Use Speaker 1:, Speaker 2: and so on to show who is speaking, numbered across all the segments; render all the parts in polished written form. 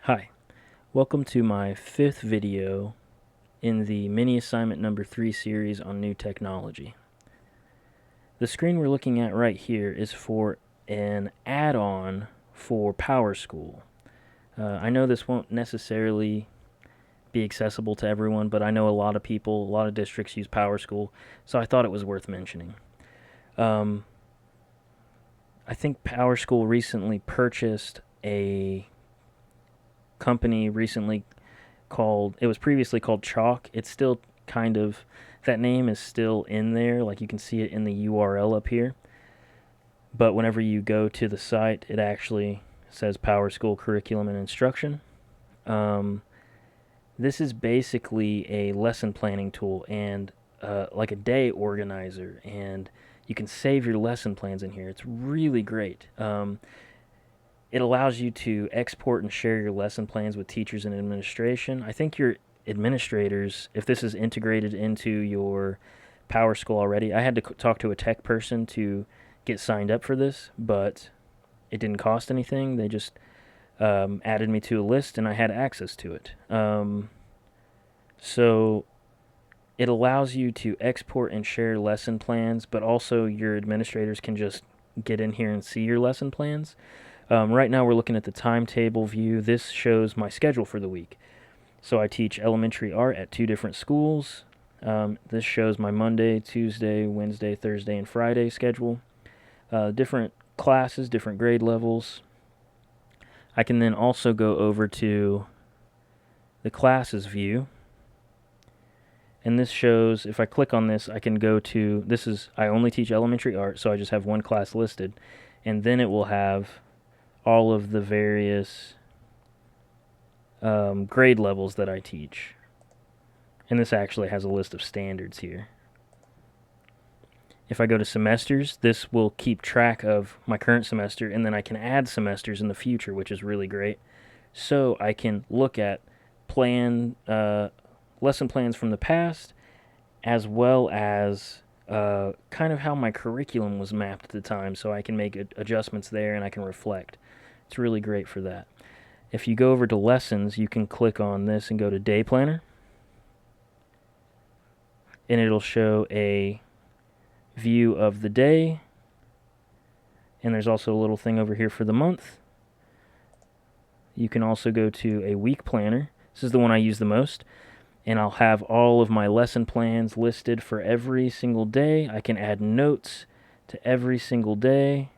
Speaker 1: Hi, welcome to my 5th video in the mini assignment number 3 series on new technology. The screen we're looking at right here is for an add-on for PowerSchool. I know this won't necessarily be accessible to everyone, but I know a lot of people, a lot of districts use PowerSchool, so I thought it was worth mentioning. I think PowerSchool recently purchased a company it was previously called Chalk. It's still kind of, that name is still in there, like you can see it in the URL up here. But whenever you go to the site, it actually says PowerSchool Curriculum and Instruction. This is basically a lesson planning tool and like a day organizer, and you can save your lesson plans in here. It's really great. It allows you to export and share your lesson plans with teachers and administration. I think your administrators, if this is integrated into your PowerSchool already, I had to talk to a tech person to get signed up for this, but it didn't cost anything. They just added me to a list, and I had access to it. So it allows you to export and share lesson plans, but also your administrators can just get in here and see your lesson plans. Right now we're looking at the timetable view. This shows my schedule for the week. So I teach elementary art at 2 different schools. This shows my Monday, Tuesday, Wednesday, Thursday, and Friday schedule. Different classes, different grade levels. I can then also go over to the classes view. And this shows, if I click on this, I can go to, I only teach elementary art, so I just have one class listed. And then it will have all of the various grade levels that I teach. And this actually has a list of standards here. If I go to semesters, this will keep track of my current semester, and then I can add semesters in the future, which is really great. So I can look at lesson plans from the past, as well as kind of how my curriculum was mapped at the time, so I can make adjustments there and I can reflect. It's really great for that. If you go over to lessons, you can click on this and go to Day Planner, and it'll show a view of the day, and there's also a little thing over here for the month. You can also go to a week planner. This is the one I use the most, and I'll have all of my lesson plans listed for every single day. I can add notes to every single day.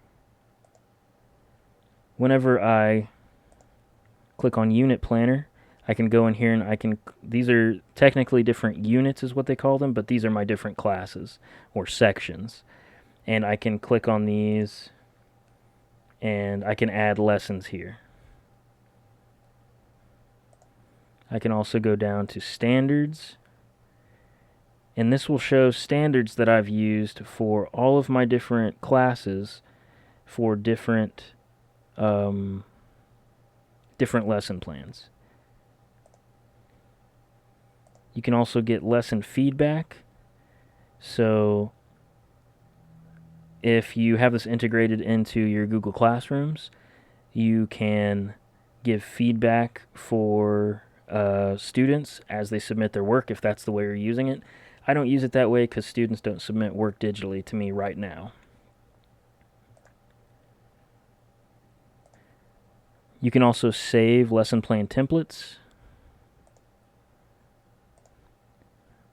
Speaker 1: Whenever I click on Unit Planner, I can go in here and these are technically different units is what they call them, but these are my different classes or sections. And I can click on these and I can add lessons here. I can also go down to standards, and this will show standards that I've used for all of my different classes for different lesson plans. You can also get lesson feedback. So if you have this integrated into your Google Classrooms, you can give feedback for students as they submit their work, if that's the way you're using it. I don't use it that way because students don't submit work digitally to me right now. You can also save lesson plan templates.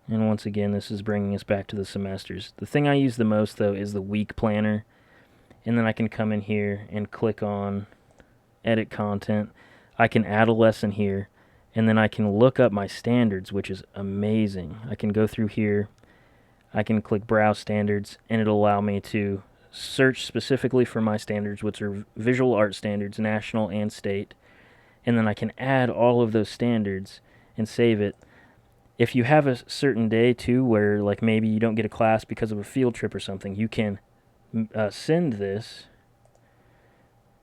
Speaker 1: And once again, this is bringing us back to the semesters. The thing I use the most, though, is the week planner. And then I can come in here and click on Edit Content. I can add a lesson here, and then I can look up my standards, which is amazing. I can go through here. I can click Browse Standards, and it'll allow me to search specifically for my standards, which are visual art standards, national and state. And then I can add all of those standards and save it. If you have a certain day, too, where like maybe you don't get a class because of a field trip or something, you can send this.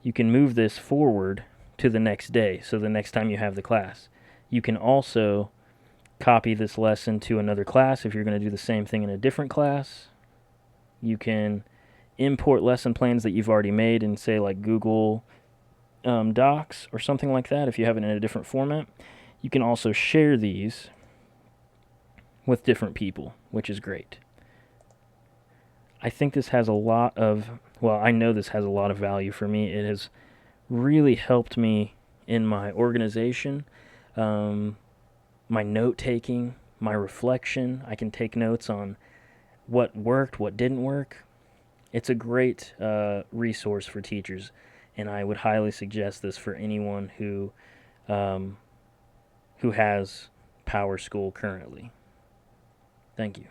Speaker 1: You can move this forward to the next day, so the next time you have the class. You can also copy this lesson to another class if you're going to do the same thing in a different class. You can import lesson plans that you've already made in, say, like Google docs or something like that, if you have it in a different format, you can also share these with different people, which is great. I think this has a lot of, well, I know this has a lot of value for me. It has really helped me in my organization, my note taking, my reflection. I can take notes on what worked, what didn't work. It's a great resource for teachers, and I would highly suggest this for anyone who has PowerSchool currently. Thank you.